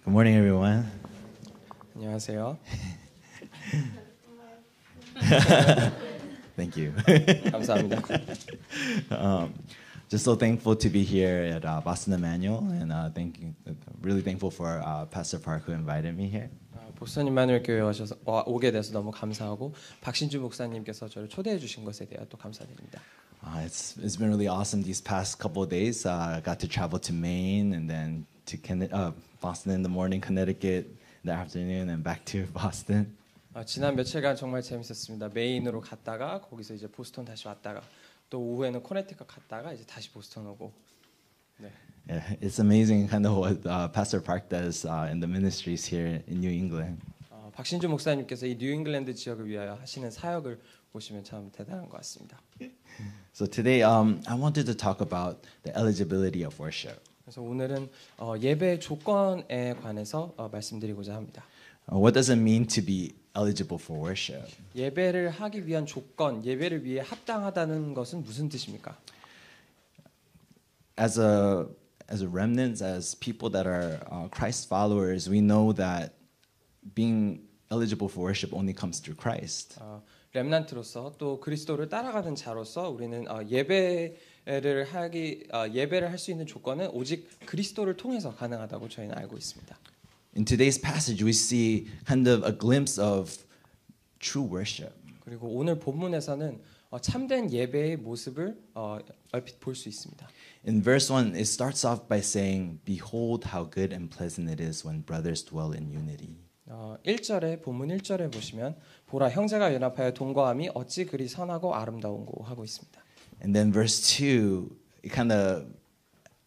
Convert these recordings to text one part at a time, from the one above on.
Good morning, everyone. 안녕하세요. Thank you. 감사합니다. Just so thankful to be here at Boston Emmanuel, and really thankful for Pastor Park who invited me here. 보스턴 임마누엘 교회 오게 돼서 너무 감사하고 박신주 목사님께서 저를 초대해 주신 것에 대해 또 감사드립니다. It's been really awesome these past couple of days. I got to travel to Maine and then to Boston in the morning, Connecticut in the afternoon, and back to Boston. 지난 며칠간 정말 재밌었습니다. 메인으로 갔다가 거기서 이제 보스턴 다시 왔다가 또 오후에는 코네티컷 갔다가 이제 다시 보스턴 오고. 네. Yeah, it's amazing kind of what Pastor Park does in the ministries here in New England. 박신주 목사님께서 이 뉴잉글랜드 지역을 위하여 하시는 사역을 보시면 참 대단한 것 같습니다. So today, I wanted to talk about the eligibility of worship. 그래서 오늘은 예배 조건에 관해서 말씀드리고자 합니다. What does it mean to be eligible for worship? 예배를 하기 위한 조건, 예배를 위해 합당하다는 것은 무슨 뜻입니까? As a remnant, as people that are Christ followers, we know that being eligible for worship only comes through Christ. 렘넌트로서 또 그리스도를 따라가는 자로서 우리는 예배를 할 수 있는 조건은 오직 그리스도를 통해서 가능하다고 저희는 알고 있습니다. In today's passage, we see kind of a glimpse of true worship. 그리고 오늘 본문에서는 참된 예배의 모습을 얼핏 볼 수 있습니다. In verse 1, it starts off by saying, "Behold how good and pleasant it is when brothers dwell in unity." 1절에 본문 1절에 보시면 보라 형제가 연합하여 동거함이 어찌 그리 선하고 아름다운고 하고 있습니다. And then verse 2, it kind of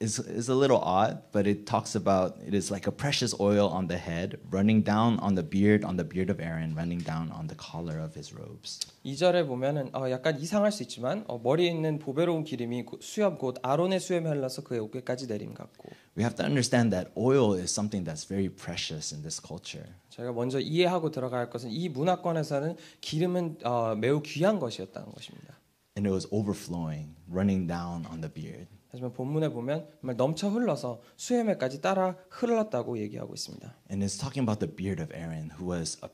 is a little odd, but it talks about it is like a precious oil on the head, running down on the beard of Aaron, running down on the collar of his robes. 2절에 보면은 약간 이상할 수 있지만 머리에 있는 보배로운 기름이 수염 곧 아론의 수염에 흘러서 그의 어깨까지 내림 같고. We have to understand that oil is something that's very precious in this culture. 저희가 먼저 이해하고 들어가야 할 것은 이 문화권에서는 기름은 매우 귀한 것이었다는 것입니다. And it was overflowing, running down on the beard. 하지만 본문에 보면 정말 넘쳐 흘러서 수염에까지 따라 흘렀다고 얘기하고 있습니다. And it's talking about the beard of Aaron, who was a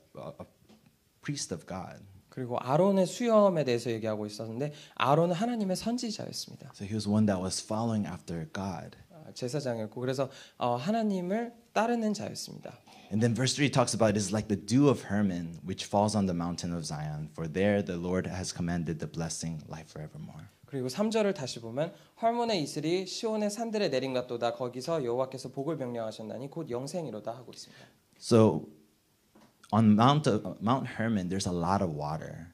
priest of God. 그리고 아론의 수염에 대해서 얘기하고 있었는데 아론은 하나님의 선지자였습니다. So he was one that was following after God. 제사장이었고 그래서 하나님을 따르는 자였습니다. And then verse 3 talks about it is like the dew of Hermon, which falls on the mountain of Zion. For there the Lord has commanded the blessing, life forevermore. 그리고 3절을 다시 보면 헐몬의 이슬이 시온의 산들에 내린 같도다 거기서 여호와께서 복을 명령하셨나니 곧 영생이로다 하고 있습니다. So on Mount Hermon, there's a lot of water.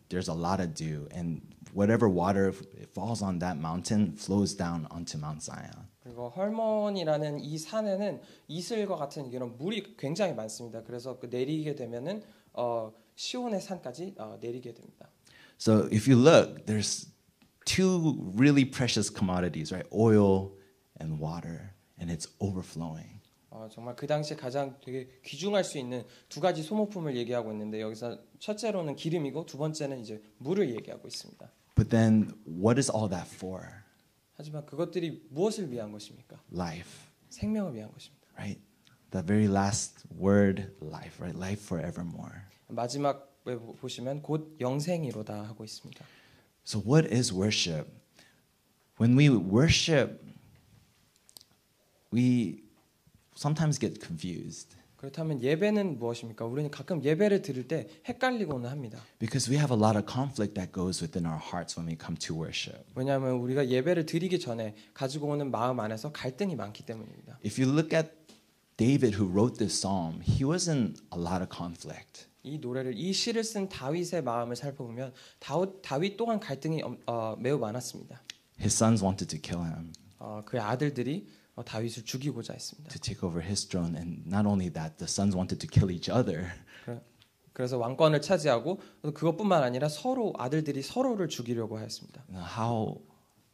There's a lot of dew, and whatever water falls on that mountain flows down onto Mount Zion. 그리고 헐몬이라는 이 산에는 이슬과 같은 이런 물이 굉장히 많습니다. 그래서 그 내리게 되면은 시온의 산까지 내리게 됩니다. So if you look, there's two really precious commodities, right? Oil and water, and it's overflowing. 정말 그 당시 가장 되게 귀중할 수 있는 두 가지 소모품을 얘기하고 있는데 여기서 첫째로는 기름이고 두 번째는 이제 물을 얘기하고 있습니다. But then what is all that for? 하지만 그것들이 무엇을 위한 것입니까? Life. 생명을 위한 것입니다. Right? The very last word, life, right? Life forevermore. 마지막에 보시면 곧 영생이로다 하고 있습니다. So what is worship? When we worship, we sometimes get confused. 그렇다면 예배는 무엇입니까? 우리는 가끔 예배를 드릴 때 헷갈리고는 합니다. Because we have a lot of conflict that goes within our hearts when we come to worship. 왜냐하면 우리가 예배를 드리기 전에 가지고 오는 마음 안에서 갈등이 많기 때문입니다. If you look at David who wrote this psalm, he was in a lot of conflict. 이 시를 쓴 다윗의 마음을 살펴보면 다윗 또한 갈등이 매우 많았습니다. His sons wanted to kill him. 그의 아들들이 다윗을 죽이고자 했습니다. To take over his throne, and not only that, the sons wanted to kill each other. 그래서 왕권을 차지하고 그것뿐만 아니라 아들들이 서로를 죽이려고 하였습니다. How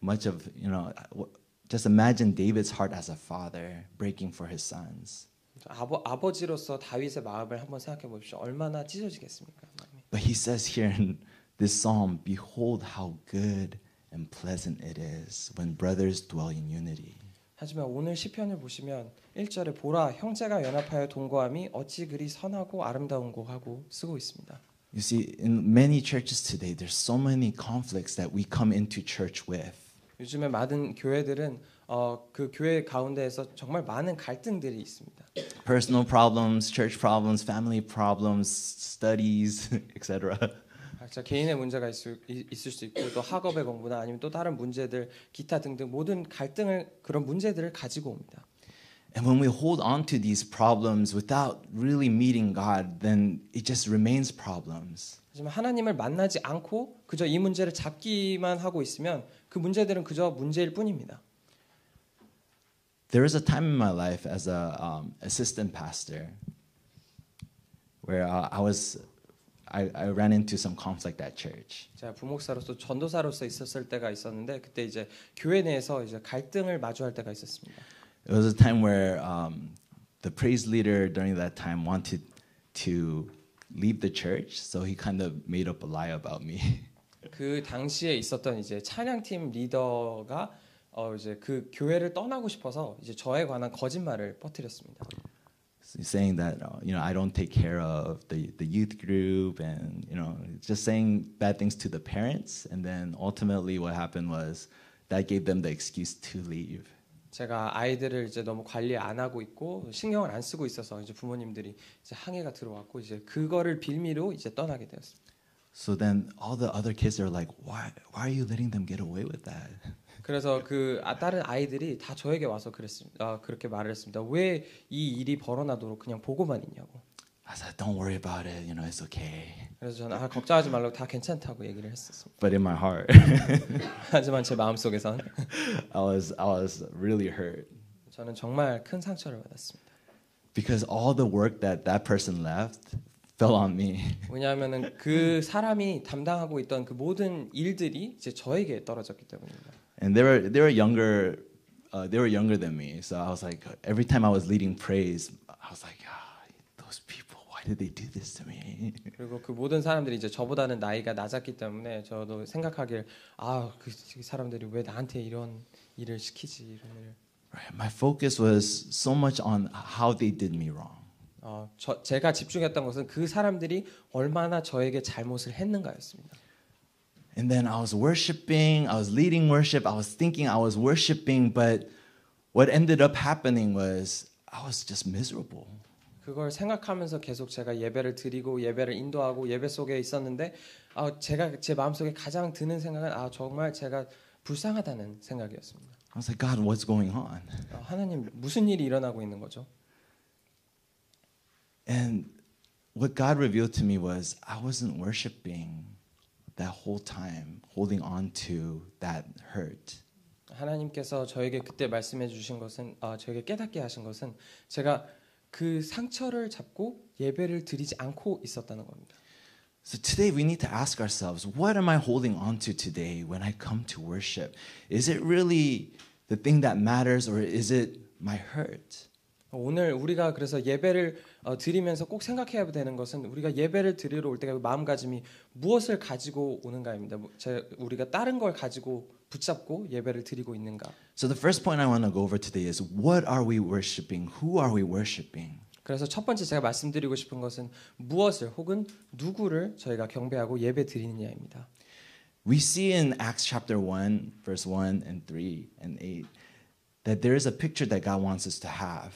much of just imagine David's heart as a father breaking for his sons. 아버지로서 다윗의 마음을 한번 생각해 보십시오. 얼마나 찢어지겠습니까? But he says here in this psalm, "Behold how good and pleasant it is when brothers dwell in unity." 하지만 오늘 시편을 보시면 1절에 보라 형제가 연합하여 동거함이 어찌 그리 선하고 아름다운고 하고 쓰고 있습니다. You see, in many churches today, there's so many conflicts that we come into church with. 요즘에 많은 교회들은 그 교회 가운데에서 정말 많은 갈등들이 있습니다. Personal problems, church problems, family problems, studies, etc. 각자 개인의 문제가 있을 수 있고 또 학업의 공부나 아니면 또 다른 문제들, 기타 등등 모든 그런 문제들을 가지고 옵니다. And when we hold on to these problems without really meeting God, then it just remains problems. 하지만 하나님을 만나지 않고 그저 이 문제를 잡기만 하고 있으면 그 문제들은 그저 문제일 뿐입니다. There was a time in my life as a assistant pastor where I ran into some conflict at church. 제가 부목사로서 전도사로서 있었을 때가 있었는데 그때 이제 교회 내에서 이제 갈등을 마주할 때가 있었습니다. It was a time where the praise leader during that time wanted to leave the church, so he kind of made up a lie about me. 그 당시에 있었던 이제 찬양팀 리더가 이제 그 교회를 떠나고 싶어서 이제 저에 관한 거짓말을 퍼뜨렸습니다. Saying that I don't take care of the youth group, and just saying bad things to the parents, and then ultimately what happened was that gave them the excuse to leave. 제가 아이들을 이제 너무 관리 안 하고 있고 신경을 안 쓰고 있어서 이제 부모님들이 이제 항의가 들어왔고 이제 그거를 빌미로 이제 떠나게 되었습니다. So then all the other kids are like, why are you letting them get away with that? 그래서 그 다른 아이들이 다 저에게 와서 그렇게 말을 했습니다. 왜 이 일이 벌어나도록 그냥 보고만 있냐고. I said, don't worry about it. It's okay. 그래서 저는 걱정하지 말라고 다 괜찮다고 얘기를 했었습니다. But in my heart, 하지만 제 마음속에선 I was really hurt 저는 정말 큰 상처를 받았습니다. because all the work that person left fell on me. 왜냐하면은 그 사람이 담당하고 있던 그 모든 일들이 이제 저에게 떨어졌기 때문입니다. And they were younger than me. So I was like, every time I was leading praise, I was like, those people, why did they do this to me? 그리고 그 모든 사람들이 이제 저보다는 나이가 낮았기 때문에 저도 생각하길 그 사람들이 왜 나한테 이런 일을 시키지 이런 일을. Right. My focus was so much on how they did me wrong. 제가 집중했던 것은 그 사람들이 얼마나 저에게 잘못을 했는가였습니다. And then I was worshiping, I was leading worship, I was thinking I was worshiping, but what ended up happening was I was just miserable. 그걸 생각하면서 계속 제가 예배를 드리고 예배를 인도하고 예배 속에 있었는데 제가 제 마음속에 가장 드는 생각은 정말 제가 불쌍하다는 생각이었습니다. I was like, God, what's going on? 하나님 무슨 일이 일어나고 있는 거죠? And what God revealed to me was I wasn't worshiping that whole time, holding on to that hurt. 하나님께서 저에게 그때 말씀해 주신 것은 저에게 깨닫게 하신 것은 제가 그 상처를 잡고 예배를 드리지 않고 있었다는 겁니다. So today we need to ask ourselves, what am I holding on to today when I come to worship? Is it really the thing that matters, or is it my hurt? 오늘 우리가 그래서 예배를 드리면서 꼭 생각해야 되는 것은 우리가 예배를 드리러 올 때 마음가짐이 무엇을 가지고 오는가입니다. 우리가 다른 걸 가지고 붙잡고 예배를 드리고 있는가. So the first point I want to go over today is, what are we worshiping? Who are we worshiping? 그래서 첫 번째 제가 말씀드리고 싶은 것은 무엇을 혹은 누구를 저희가 경배하고 예배 드리느냐입니다. We see in Acts chapter 1, verse 1 and 3 and 8 that there is a picture that God wants us to have.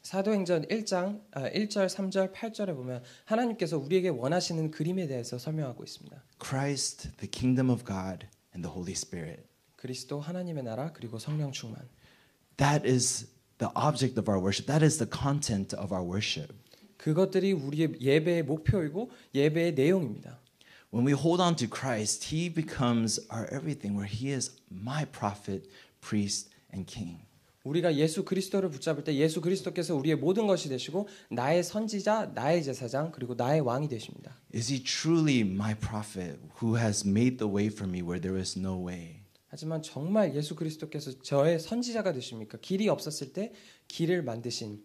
사도행전 1장 1절, 3절, 8절에 보면 하나님께서 우리에게 원하시는 그림에 대해서 설명하고 있습니다. Christ, the kingdom of God, and the Holy Spirit. 그리스도 하나님의 나라 그리고 성령 충만. That is the object of our worship. That is the content of our worship. 그것들이 우리의 예배의 목표이고 예배의 내용입니다. When we hold on to Christ, He becomes our everything, where He is my prophet, priest, and king. 우리가 예수 그리스도를 붙잡을 때 예수 그리스도께서 우리의 모든 것이 되시고 나의 선지자, 나의 제사장 그리고 나의 왕이 되십니다. Is He truly my prophet who has made the way for me where there is no way? 하지만 정말 예수 그리스도께서 저의 선지자가 되십니까? 길이 없었을 때 길을 만드신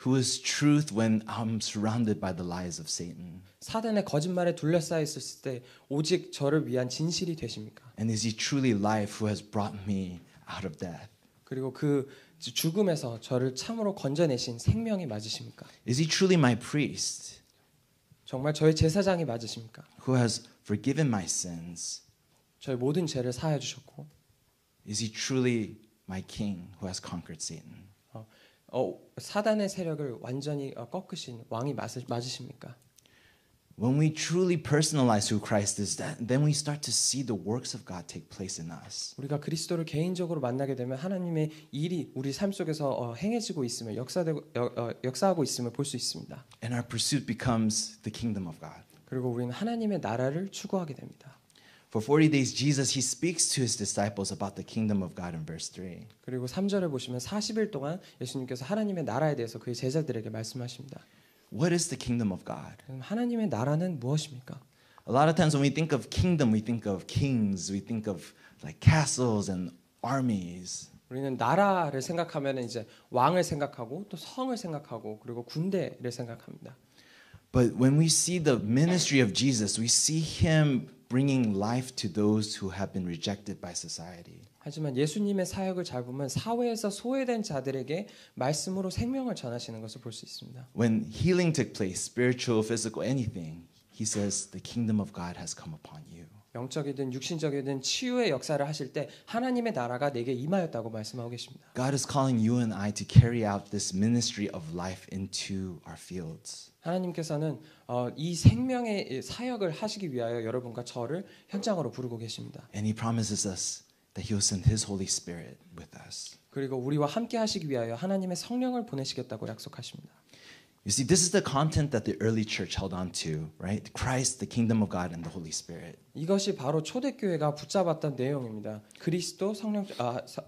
Who is truth when I'm surrounded by the lies of Satan? 사단의 거짓말에 둘러싸여 있었을 때 오직 저를 위한 진실이 되십니까? And is He truly life who has brought me out of death? 그리고 그 죽음에서 저를 참으로 건져내신 생명이 맞으십니까? Is he truly my priest 정말 저의 제사장이 맞으십니까? who has forgiven my sins? 저의 모든 죄를 사하여 주셨고 Is he truly my king who has conquered Satan? 사단의 세력을 완전히 꺾으신 왕이 맞으십니까? When we truly personalize who Christ is, then we start to see the works of God take place in us. 우리가 그리스도를 개인적으로 만나게 되면 하나님의 일이 우리 삶 속에서 행해지고 있음을 역사하고 있음을 볼 수 있습니다. And our pursuit becomes the kingdom of God. 그리고 우리는 하나님의 나라를 추구하게 됩니다. For 40 days, Jesus, he speaks to his disciples about the kingdom of God in verse 3. 그리고 3절을 보시면 40일 동안 예수님께서 하나님의 나라에 대해서 그의 제자들에게 말씀하십니다. What is the kingdom of God? 하나님의 나라는 무엇입니까? A lot of times when we think of kingdom, we think of kings, we think of like castles and armies. 우리는 나라를 생각하면 이제 왕을 생각하고 또 성을 생각하고 그리고 군대를 생각합니다. But when we see the ministry of Jesus, we see him bringing life to those who have been rejected by society. 하지만 예수님의 사역을 잘 보면 사회에서 소외된 자들에게 말씀으로 생명을 전하시는 것을 볼 수 있습니다. When healing took place, spiritual, physical, anything, he says the kingdom of God has come upon you. 영적이든 육신적이든 치유의 역사를 하실 때 하나님의 나라가 내게 임하였다고 말씀하고 계십니다. God is calling you and I to carry out this ministry of life into our fields. 하나님께서는 이 생명의 사역을 하시기 위하여 여러분과 저를 현장으로 부르고 계십니다. And he promises us that he will send his Holy Spirit with us. 그리고 우리와 함께 하시기 위하여 하나님의 성령을 보내시겠다고 약속하십니다. You see, this is the content that the early church held on to, right? Christ, the kingdom of God, and the Holy Spirit. 이것이 바로 초대교회가 붙잡았던 내용입니다. 그리스도,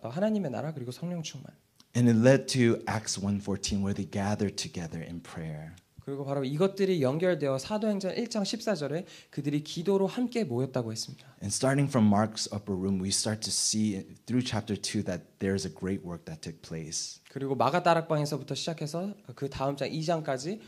하나님의 나라 그리고 성령 충만. And it led to Acts 1:14 where they gathered together in prayer. 그리고 바로 이것들이 연결되어 사도행전 1장 14절에 그들이 기도로 함께 모였다고 했습니다. And starting from Mark's upper room, we start to see through chapter 2 that there is a great work that took place. 그리고 마가 다락방에서부터 시작해서 그 다음 장 2장까지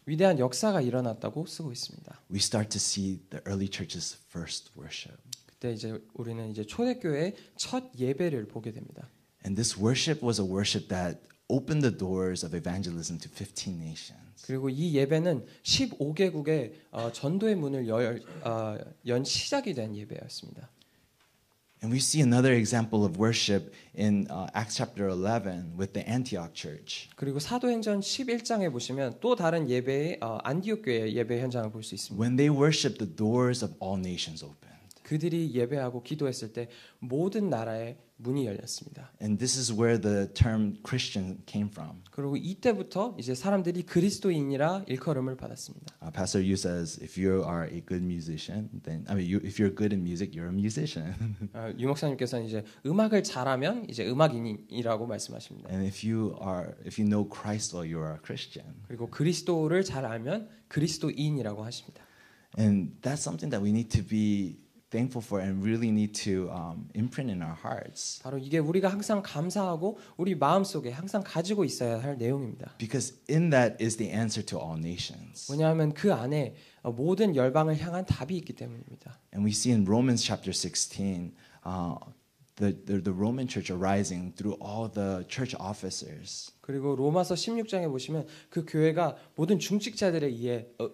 위대한 역사가 일어났다고 쓰고 있습니다. We start to see the early church's first worship. 그때 이제 우리는 이제 초대교회의 첫 예배를 보게 됩니다. And this worship was a worship that opened the doors of evangelism to 15 nations. 그리고 이 예배는 15개국의 전도의 문을 연 시작이 된 예배였습니다. And we see another example of worship in Acts chapter 11 with the Antioch church. 그리고 사도행전 11장에 보시면 또 다른 예배의 안디옥 교회 예배 현장을 볼 수 있습니다. When they worshiped, the doors of all nations opened. 그들이 예배하고 기도했을 때 모든 나라의 문이 열렸습니다. And this is where the term Christian came from. 그리고 이때부터 이제 사람들이 그리스도인이라 일컬음을 받았습니다. Pastor Yu says, if you are a good musician, then if you're good in music, you're a musician. 유 목사님께서는 이제 음악을 잘하면 이제 음악인이라고 말씀하십니다. And if you know Christ, well, you are a Christian. 그리고 그리스도를 잘 알면 그리스도인이라고 하십니다. And that's something that we need to be thankful for and really need to imprint in our hearts. 바로 이게 우리가 항상 감사하고 우리 마음속에 항상 가지고 있어야 할 내용입니다. Because in that is the answer to all nations. 왜냐하면 그 안에 모든 열방을 향한 답이 있기 때문입니다. And we see in Romans chapter 16 the Roman church arising through all the church officers. 그리고 로마서 16장에 보시면 그 교회가 모든 중직자들에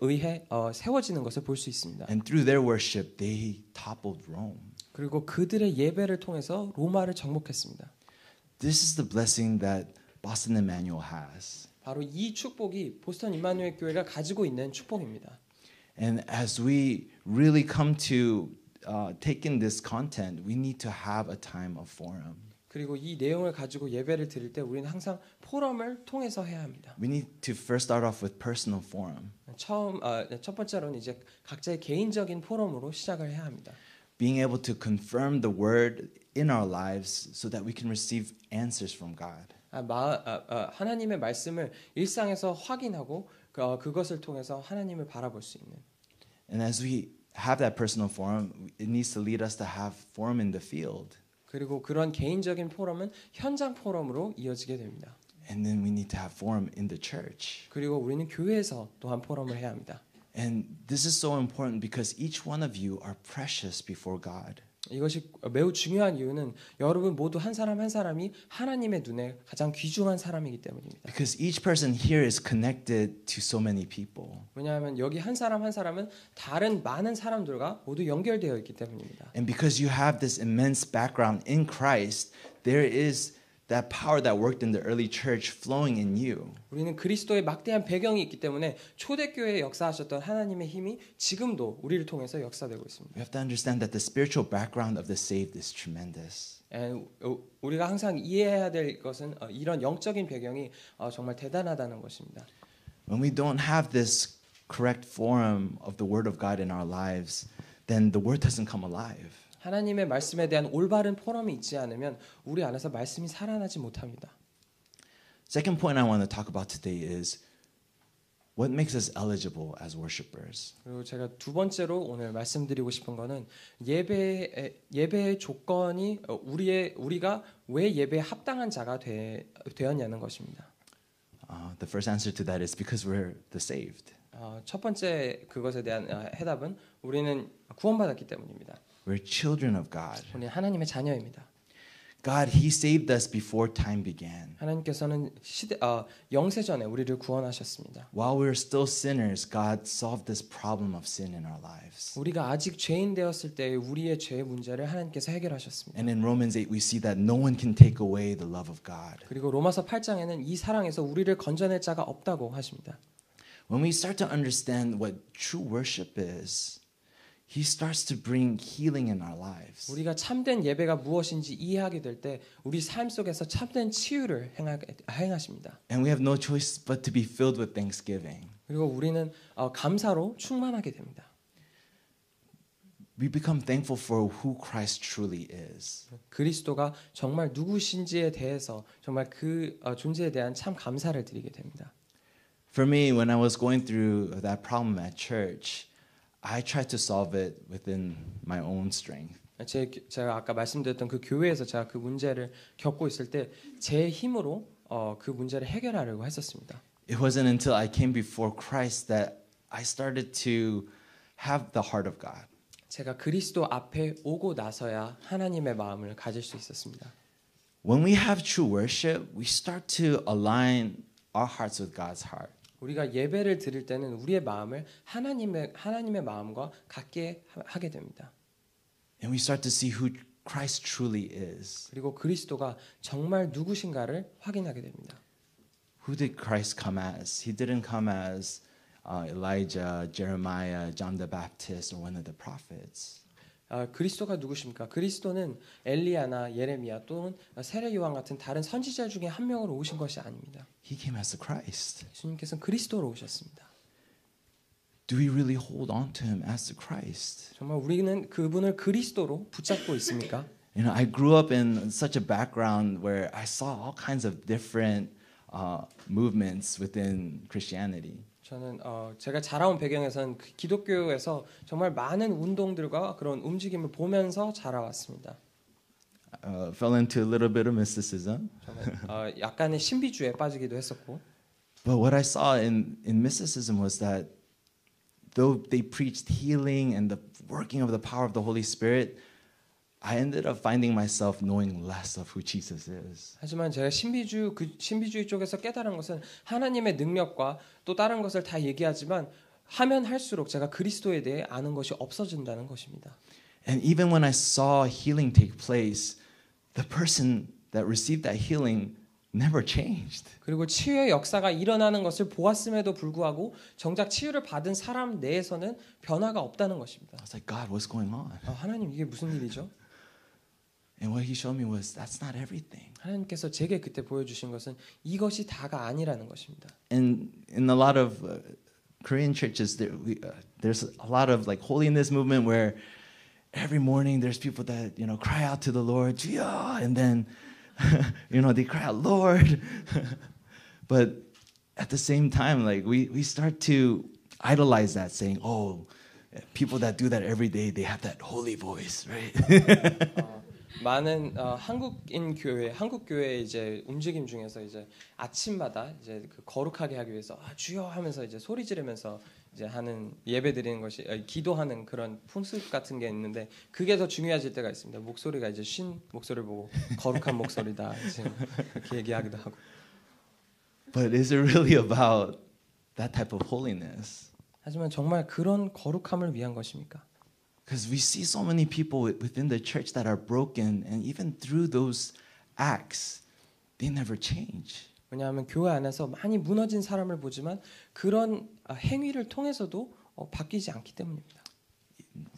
의해 세워지는 것을 볼 수 있습니다. And through their worship, they toppled Rome. 그리고 그들의 예배를 통해서 로마를 정복했습니다. This is the blessing that Boston Emmanuel has. 바로 이 축복이 보스턴 임마누엘 교회가 가지고 있는 축복입니다. And as we really come to take in this content, we need to have a time of forum. 그리고 이 내용을 가지고 예배를 드릴 때 우리는 항상 포럼을 통해서 해야 합니다. We need to first start off with personal forum. 첫 번째로는 이제 각자의 개인적인 포럼으로 시작을 해야 합니다. Being able to confirm the word in our lives so that we can receive answers from God. 하나님의 말씀을 일상에서 확인하고 그것을 통해서 하나님을 바라볼 수 있는. And as we have that personal forum, it needs to lead us to have forum in the field. 그리고 그런 개인적인 포럼은 현장 포럼으로 이어지게 됩니다. And then we need to have forum in the church. 그리고 우리는 교회에서 또한 포럼을 해야 합니다. And this is so important because each one of you are precious before God. 이것이 매우 중요한 이유는 여러분 모두 한 사람 한 사람이 하나님의 눈에 가장 귀중한 사람이기 때문입니다. Because each person here is connected to so many people. 왜냐하면 여기 한 사람 한 사람은 다른 많은 사람들과 모두 연결되어 있기 때문입니다. And because you have this immense background in Christ, there is that power that worked in the early church flowing in you. 우리는 그리스도의 막대한 배경이 있기 때문에 초대교회에 역사하셨던 하나님의 힘이 지금도 우리를 통해서 역사되고 있습니다. We have to understand that the spiritual background of the saved is tremendous. 우리가 항상 이해해야 될 것은 이런 영적인 배경이 정말 대단하다는 것입니다. When we don't have this correct form of the Word of God in our lives, then the Word doesn't come alive. 하나님의 말씀에 대한 올바른 포럼이 있지 않으면 우리 안에서 말씀이 살아나지 못합니다. Second point I want to talk about today is what makes us eligible as worshipers. 그리고 제가 두 번째로 오늘 말씀드리고 싶은 거는 예배의 조건이 우리가 왜 예배에 합당한 자가 되었냐는 것입니다. The first answer to that is because we're the saved. 첫 번째 그것에 대한 해답은 우리는 구원받았기 때문입니다. We're children of God. 우리는 하나님의 자녀입니다. God, He saved us before time began. 하나님께서는 영세 전에 우리를 구원하셨습니다. While we were still sinners, God solved this problem of sin in our lives. 우리가 아직 죄인 되었을 때 우리의 죄의 문제를 하나님께서 해결하셨습니다. And in Romans 8 we see that no one can take away the love of God. 그리고 로마서 8장에는 이 사랑에서 우리를 건져낼 자가 없다고 하십니다. When we start to understand what true worship is, He starts to bring healing in our lives. 우리가 참된 예배가 무엇인지 이해하게 될 때 우리 삶 속에서 참된 치유를 행하십니다. And we have no choice but to be filled with thanksgiving. 그리고 우리는 감사로 충만하게 됩니다. We become thankful for who Christ truly is. 그리스도가 정말 누구신지에 대해서 정말 그 존재에 대한 참 감사를 드리게 됩니다. For me, when I was going through that problem at church, I tried to solve it within my own strength. 제가 아까 말씀드렸던 그 교회에서 제가 그 문제를 겪고 있을 때 제 힘으로 그 문제를 해결하려고 했었습니다. It wasn't until I came before Christ that I started to have the heart of God. 제가 그리스도 앞에 오고 나서야 하나님의 마음을 가질 수 있었습니다. When we have true worship, we start to align our hearts with God's heart. 우리가 예배를 드릴 때는 우리의 마음을 하나님의 마음과 같게 하게 됩니다. And we start to see who Christ truly is. 그리고 그리스도가 정말 누구신가를 확인하게 됩니다. Who did Christ come as? He didn't come as Elijah, Jeremiah, John the Baptist, or one of the prophets. 그리스도가 누구십니까? 그리스도는 엘리야나 예레미야 또는 세례 요한 같은 다른 선지자 중에 한 명으로 오신 것이 아닙니다. He came as the Christ. 주님께서는 그리스도로 오셨습니다. Do we really hold on to him as the Christ? 정말 우리는 그분을 그리스도로 붙잡고 있습니까? You know, I grew up in such a background where I saw all kinds of different movements within Christianity. 저는 제가 자라온 배경에서는 기독교에서 정말 많은 운동들과 그런 움직임을 보면서 자라왔습니다. Fell into a little bit of mysticism. 저는 약간의 신비주의에 빠지기도 했었고. But what I saw in mysticism was that though they preached healing and the working of the power of the Holy Spirit, I ended up finding myself knowing less of who Jesus is. 하지만 제가 신비주의 쪽에서 깨달은 것은 하나님의 능력과 또 다른 것을 다 얘기하지만 하면 할수록 제가 그리스도에 대해 아는 것이 없어진다는 것입니다. And even when I saw healing take place, the person that received that healing never changed. 그리고 치유의 역사가 일어나는 것을 보았음에도 불구하고 정작 치유를 받은 사람 내에서는 변화가 없다는 것입니다. I was like, God, what's going on? 하나님 이게 무슨 일이죠? And what he showed me was that's not everything. 하나님께서 제게 그때 보여주신 것은 이것이 다가 아니라는 것입니다. And in a lot of Korean churches, there's a lot of like holiness movement where every morning there's people that cry out to the Lord, 주여, and then they cry out, Lord. But at the same time, like we start to idolize that, saying, oh, people that do that every day, they have that holy voice, right? 많은 한국인 교회, 한국 교회 이제 움직임 중에서 이제 아침마다 이제 그 거룩하게 하기 위해서 주여 하면서 이제 소리 지르면서 이제 하는 예배 드리는 것이 기도하는 그런 풍습 같은 게 있는데 그게 더 중요해질 때가 있습니다. 목소리가 이제 쉰 목소리를 보고 거룩한 목소리다 이제 그렇게 얘기하기도 하고. But is it really about that type of holiness? 하지만 정말 그런 거룩함을 위한 것입니까? Because we see so many people within the church that are broken, and even through those acts, they never change. 왜냐하면 교회 안에서 많이 무너진 사람을 보지만 그런 행위를 통해서도 바뀌지 않기 때문입니다.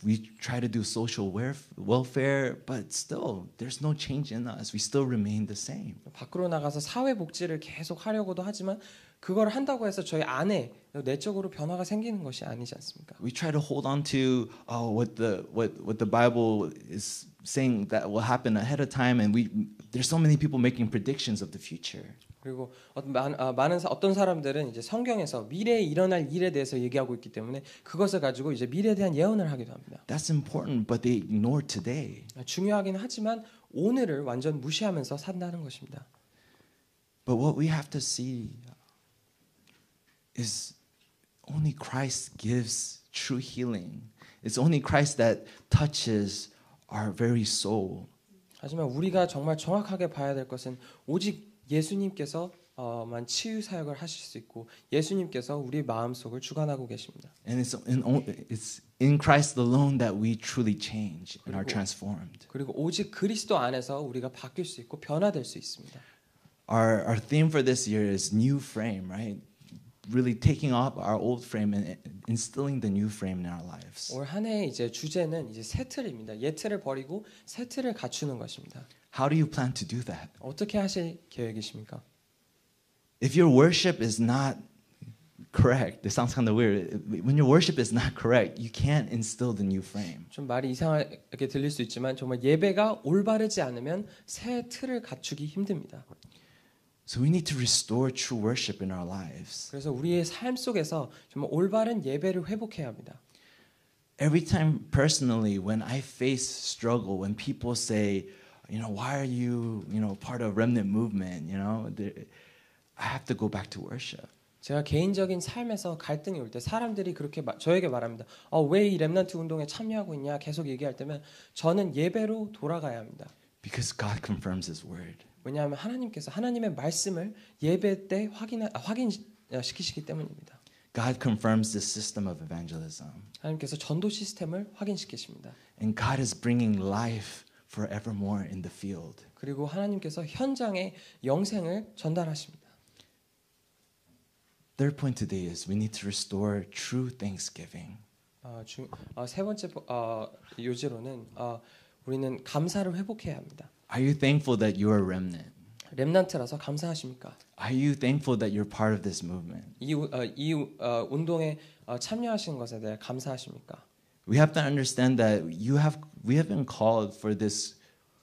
We try to do social welfare, but still, there's no change in us. We still remain the same. 밖으로 나가서 사회 복지를 계속 하려고도 하지만 그걸 한다고 해서 저희 안에 내적으로 변화가 생기는 것이 아니지 않습니까? We try to hold on to what the Bible is saying that will happen ahead of time, and there's so many people making predictions of the future. 그리고 어떤 사람들은 이제 성경에서 미래에 일어날 일에 대해서 얘기하고 있기 때문에 그것을 가지고 이제 미래에 대한 예언을 하기도 합니다. That's important, but they ignore today. 중요하긴 하지만 오늘을 완전 무시하면서 산다는 것입니다. But what we have to see is only Christ gives true healing. It's only Christ that touches our very soul. 하지만 우리가 정말 정확하게 봐야 될 것은 오직 예수님께서만 치유 사역을 하실 수 있고 예수님께서 우리 마음속을 주관하고 계십니다. And it's in Christ alone that we truly change and are transformed. 그리고 오직 그리스도 안에서 우리가 바뀔 수 있고 변화될 수 있습니다. Our theme for this year is new frame, right? Really taking off our old frame and instilling the new frame in our lives. 올 한 해의 이제 주제는 이제 새 틀입니다. 옛 틀을 버리고 새 틀을 갖추는 것입니다. How do you plan to do that? 어떻게 하실 계획이십니까? If your worship is not correct, it sounds kind of weird. When your worship is not correct, you can't instill the new frame. 좀 말이 이상하게 들릴 수 있지만 정말 예배가 올바르지 않으면 새 틀을 갖추기 힘듭니다. So we need to restore true worship in our lives. 그래서 우리의 삶 속에서 정말 올바른 예배를 회복해야 합니다. Every time personally when I face struggle, when people say, why are you, part of remnant movement, I have to go back to worship. 제가 개인적인 삶에서 갈등이 올 때 사람들이 그렇게 저에게 말합니다. 왜 이 렘넌트 운동에 참여하고 있냐 계속 얘기할 때면 저는 예배로 돌아가야 합니다. Because God confirms His word. 왜냐하면 하나님께서 하나님의 말씀을 예배 때 확인시키시기 때문입니다. God confirms the system of evangelism. 하나님께서 전도 시스템을 확인시키십니다. And God is bringing life forevermore in the field. 그리고 하나님께서 현장에 영생을 전달하십니다. Third point today is we need to restore true thanksgiving. 세 번째 요지로는 우리는 감사를 회복해야 합니다. Are you thankful that you are a remnant? 렘넌트라서 감사하십니까? Are you thankful that you're part of this movement? 이 운동에 참여하신 것에 대해 감사하십니까? We have to understand that we have been called for this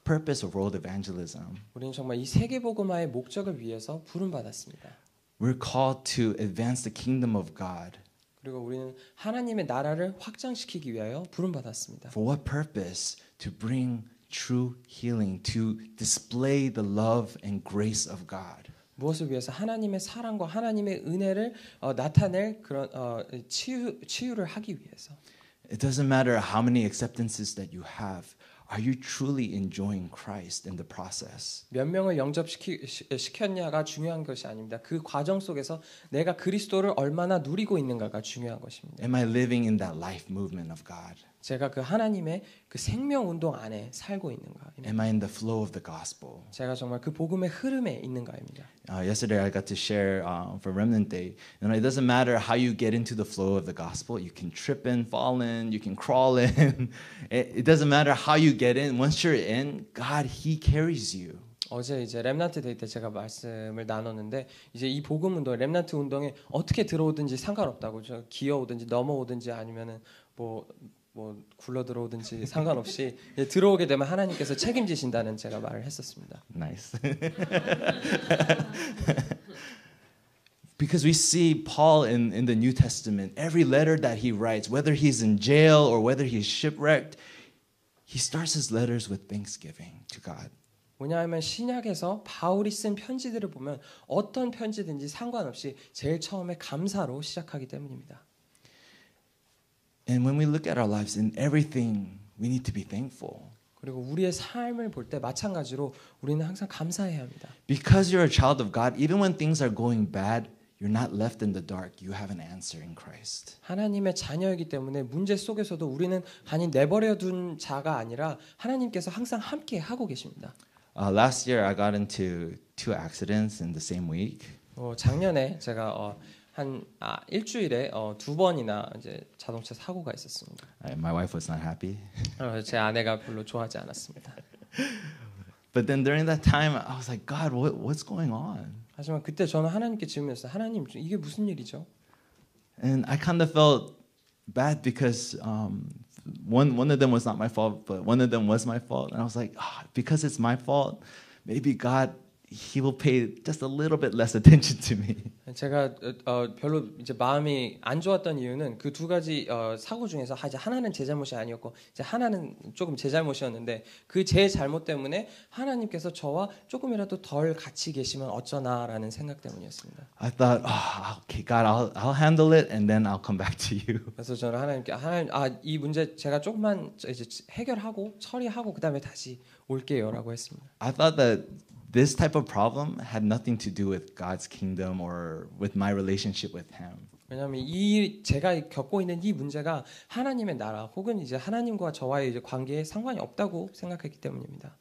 purpose of world evangelism. 우리는 정말 이 세계 복음화의 목적을 위해서 부름 받았습니다. We're called to advance the kingdom of God. 그리고 우리는 하나님의 나라를 확장시키기 위하여 부름 받았습니다. For what purpose? To bring true healing, to display the love and grace of God. 무엇을 위해서? 하나님의 사랑과 하나님의 은혜를 나타낼 그런 치유를 하기 위해서. It doesn't matter how many acceptances that you have. Are you truly enjoying Christ in the process? 몇 명을 영접시켰냐가 중요한 것이 아닙니다. 그 과정 속에서 내가 그리스도를 얼마나 누리고 있는가가 중요한 것입니다. Am I living in that life movement of God? 제가 그 하나님의 그 생명 운동 안에 살고 있는가? Am I in the flow of the gospel? 제가 정말 그 복음의 흐름에 있는가입니다. Yesterday I got to share for Remnant Day. It doesn't matter how you get into the flow of the gospel. You can trip in, fall in, you can crawl in. It doesn't matter how you get in. Once you're in, God, He carries you. 어제 이제 렘넌트 데이 때 제가 말씀을 나눴는데 이제 이 복음 운동, 렘넌트 운동에 어떻게 들어오든지 상관없다고. 저 기어오든지 넘어오든지 아니면은 뭐 굴러 들어오든지 상관없이 들어오게 되면 하나님께서 책임지신다는 제가 말을 했었습니다. Nice. Because we see Paul in the New Testament, every letter that he writes, whether he's in jail or whether he's shipwrecked, he starts his letters with thanksgiving to God. 뭐냐하면 신약에서 바울이 쓴 편지들을 보면 어떤 편지든지 상관없이 제일 처음에 감사로 시작하기 때문입니다. And when we look at our lives, in everything, we need to be thankful. 그리고 우리의 삶을 볼 때 마찬가지로 우리는 항상 감사해야 합니다. Because you're a child of God, even when things are going bad, you're not left in the dark. You have an answer in Christ. 하나님의 자녀이기 때문에 문제 속에서도 우리는 아니 내버려둔 자가 아니라 하나님께서 항상 함께 하고 계십니다. Last year, I got into 2 accidents in the same week. 작년에 제가 한 일주일에 2번이나 이제 자동차 사고가 있었습니다. My wife was not happy. 제 아내가 별로 좋아하지 않았습니다. But then during that time, I was like, God, what's going on? 하지만 그때 저는 하나님께 질문했어요. 하나님, 이게 무슨 일이죠? And I kind of felt bad because one of them was not my fault, but one of them was my fault. And I was like, because it's my fault, maybe God, He will pay just a little bit less attention to me. 제가 별로 이제 마음이 안 좋았던 이유는 그 두 가지 사고 중에서 이제 하나는 제 잘못이 아니었고 이제 하나는 조금 제 잘못이었는데 그 제 잘못 때문에 하나님께서 저와 조금이라도 덜 같이 계시면 어쩌나라는 생각 때문이었습니다. I thought, okay, God, I'll handle it, and then I'll come back to you. 그래서 저는 하나님께 이 문제 제가 조금만 이제 해결하고 처리하고 그다음에 다시 올게요라고 했습니다. I thought that this type of problem had nothing to do with God's kingdom or with my relationship with Him. 왜냐하면 제가 겪고 있는 이 문제가 하나님의 나라 혹은 이제 하나님과 저와의 이제 관계에 상관이 없다고 생각했기 때문입니다.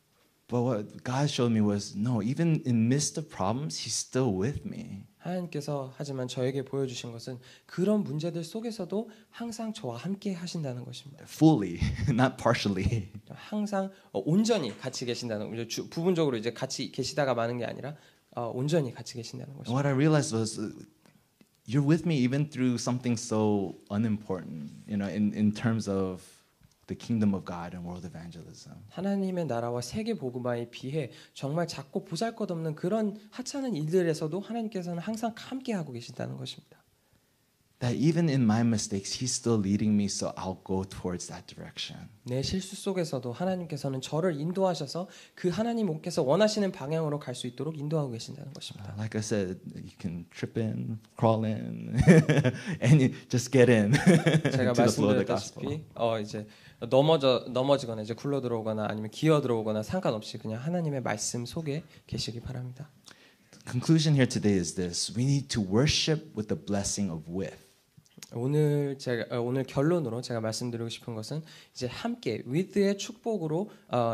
But what God showed me was, no, even in midst of problems, He's still with me. 하나님께서 하지만 저에게 보여주신 것은 그런 문제들 속에서도 항상 저와 함께 하신다는 것입니다. Fully, not partially. 항상 온전히 같이 계신다는 부분적으로 이제 같이 계시다가 마는 게 아니라 온전히 같이 계신다는 And 것입니다. what I realized was, you're with me even through something so unimportant, in terms of the kingdom of God and world evangelism. 하나님의 나라와 세계 복음화에 비해 정말 작고 보잘것없는 그런 하찮은 일들에서도 하나님께서는 항상 함께 하고 계신다는 것입니다. That even in my mistakes, He's still leading me, so I'll go towards that direction. 내 실수 속에서도 하나님께서는 저를 인도하셔서 그 하나님께서 원하시는 방향으로 갈 수 있도록 인도하고 계신다는 것입니다. Like I said, you can trip in, crawl in, and you just get in 제가 to the flow of the gospel. 말씀드렸다시피 이제 넘어지거나 이제 굴러 들어오거나 아니면 기어 들어오거나 상관없이 그냥 하나님의 말씀 속에 계시기 바랍니다. Conclusion here today is this: we need to worship with the blessing of with. 오늘 결론으로 제가 말씀드리고 싶은 것은 이제 함께 with의 축복으로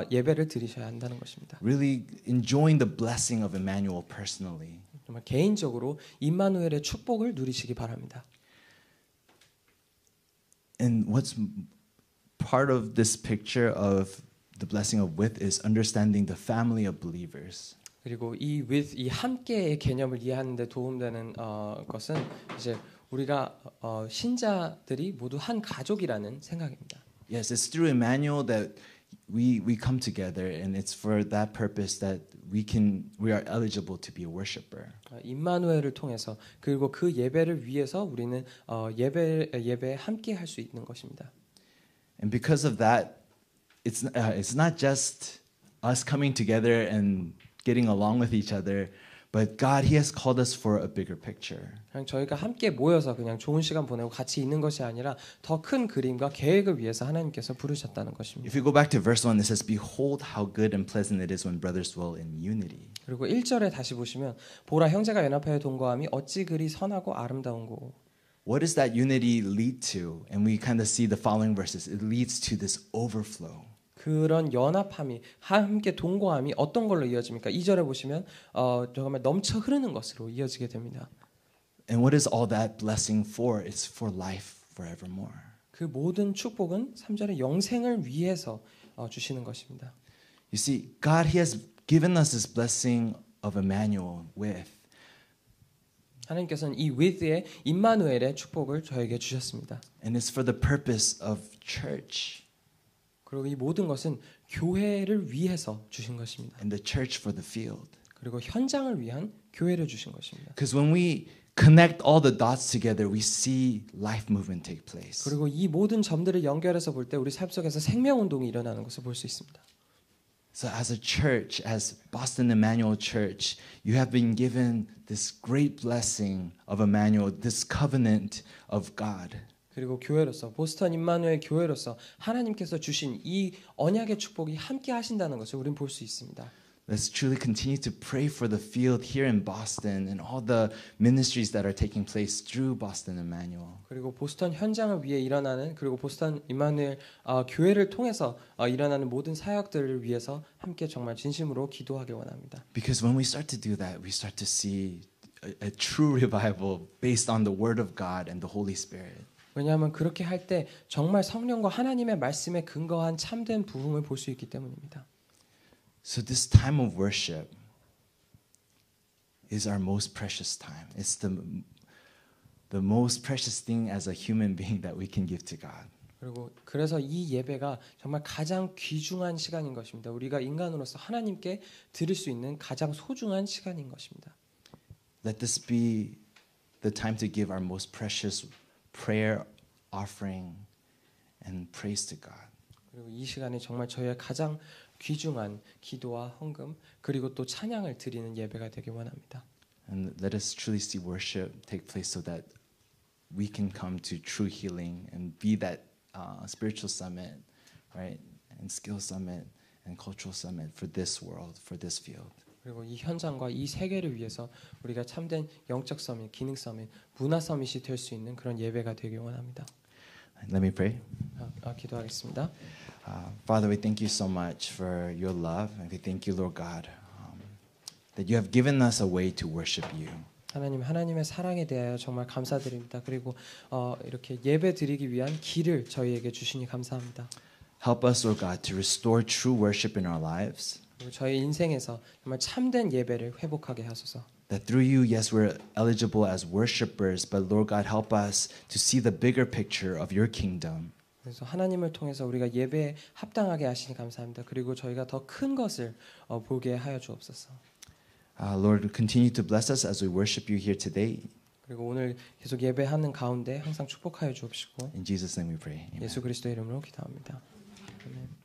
예배를 드리셔야 한다는 것입니다. Really enjoying the blessing of Emmanuel personally. 정말 개인적으로 임마누엘의 축복을 누리시기 바랍니다. And what's part of this picture of the blessing of with is understanding the family of believers. 그리고 이 with 이 함께의 개념을 이해하는 데 도움되는 것은 이제 우리가 신자들이 모두 한 가족이라는 생각입니다. Yes, it's through Emmanuel that we come together, and it's for that purpose that we are eligible to be a worshiper. 임마누엘을 통해서 그리고 그 예배를 위해서 우리는 예배에 함께 할 수 있는 것입니다. And because of that, it's not just us coming together and getting along with each other, but God, He has called us for a bigger picture. 그냥 저희가 함께 모여서 그냥 좋은 시간 보내고 같이 있는 것이 아니라 더 큰 그림과 계획을 위해서 하나님께서 부르셨다는 것입니다. If you go back to verse 1, it says, "Behold how good and pleasant it is when brothers dwell in unity." 그리고 1절에 다시 보시면 보라 형제가 연합하여 동거함이 어찌 그리 선하고 아름다운고. What does that unity lead to? And we kind of see the following verses. It leads to this overflow. 그런 연합함이 함께 동거함이 어떤 걸로 이어집니까? 2절에 보시면 정말 넘쳐 흐르는 것으로 이어지게 됩니다. And what is all that blessing for? It's for life forevermore. 그 모든 축복은 3절의 영생을 위해서 주시는 것입니다. You see, God, He has given us this blessing of Emmanuel with. 하나님께서는 이 with의 임마누엘의 축복을 저에게 주셨습니다. And it's for the purpose of church. 그리고 이 모든 것은 교회를 위해서 주신 것입니다. And the church for the field. 그리고 현장을 위한 교회를 주신 것입니다. Because when we connect all the dots together, we see life movement take place. 그리고 이 모든 점들을 연결해서 볼 때 우리 삶 속에서 생명 운동이 일어나는 것을 볼 수 있습니다. So as a church, as Boston Emmanuel Church, you have been given this great blessing of Emmanuel, this covenant of God. 그리고 교회로서 보스턴 임마누엘 교회로서 하나님께서 주신 이 언약의 축복이 함께 하신다는 것을 우리는 볼 수 있습니다. Let's truly continue to pray for the field here in Boston and all the ministries that are taking place through Boston Emmanuel. 그리고 보스턴 현장을 위해 일어나는 그리고 보스턴 임마누엘 교회를 통해서 일어나는 모든 사역들을 위해서 함께 정말 진심으로 기도하기 원합니다. Because when we start to do that, we start to see a true revival based on the Word of God and the Holy Spirit. 왜냐하면 그렇게 할 때 정말 성령과 하나님의 말씀에 근거한 참된 부흥을 볼 수 있기 때문입니다. So this time of worship is our most precious time. It's the most precious thing as a human being that we can give to God. 그리고 그래서 이 예배가 정말 가장 귀중한 시간인 것입니다. 우리가 인간으로서 하나님께 드릴 수 있는 가장 소중한 시간인 것입니다. Let this be the time to give our most precious prayer, offering, and praise to God. 그리고 이 시간이 정말 저희의 가장 귀중한 기도와 헌금 그리고 또 찬양을 드리는 예배가 되길 원합니다. And let us truly see worship take place so that we can come to true healing and be that spiritual summit, right? And skill summit and cultural summit for this world, for this field. 그리고 이 현장과 이 세계를 위해서 우리가 참된 영적 서밋, 기능 서밋, 문화 서밋이 될 수 있는 그런 예배가 되길 원합니다. Let me pray. 기도하겠습니다. Father, we thank you so much for your love, and we thank you, Lord God, that you have given us a way to worship you. 하나님, 하나님의 사랑에 대하여 정말 감사드립니다. 그리고 이렇게 예배 드리기 위한 길을 저희에게 주시니 감사합니다. Help us, Lord God, to restore true worship in our lives. 그리고 저희 인생에서 정말 참된 예배를 회복하게 하소서. That through you, yes, we're eligible as worshipers, but Lord God, help us to see the bigger picture of your kingdom. 그래서 하나님을 통해서 우리가 예배에 합당하게 하시니 감사합니다. 그리고 저희가 더 큰 것을 보게 하여 주옵소서. Lord, continue to bless us as we worship you here today. 그리고 오늘 계속 예배하는 가운데 항상 축복하여 주옵시고 In Jesus' name we pray. Amen. 예수 그리스도의 이름으로 기도합니다. 아멘.